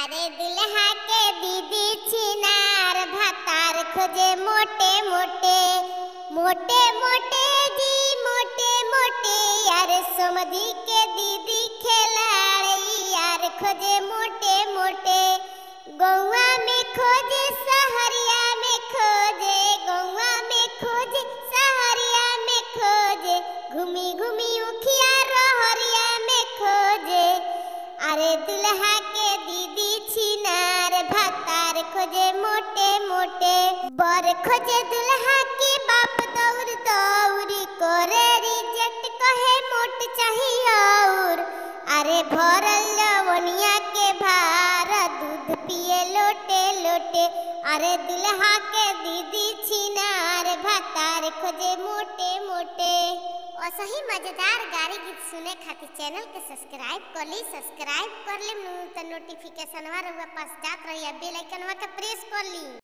अरे दुल्हा के दीदी छिनार भतार खोजे मोटे मोटे मोटे मोटे जी मोटे मोटे यार सोमदी के दीदी खेलाड़ी यार खोजे मोटे मोटे गौवा में खोजे सहरिया में खोजे गौवा में खोजे सहरिया में खोजे घूमी घूमी उखिया रोहरिया में खोजे। अरे दुल्हा के दीदी छिनार भतार खोजे मोटे मोटे बर खोजे दुल्हा के बाप दौड़ दौड़ी करे रिजेक्ट कहे मोट चाहिए और। अरे भरल लवनिया के भार दूध पिए लोटे लोटे। अरे दुल्हा के दीदी छिनार भतार खोजे मोटे मोटे। और सही मजेदार गाड़ी गीत सुने खातिर चैनल के सब्सक्राइब कर ली। सब्सक्राइब कर ले तो नोटिफिकेशन हमारे पास जात रही, बेल आइकनवा के प्रेस कर ली।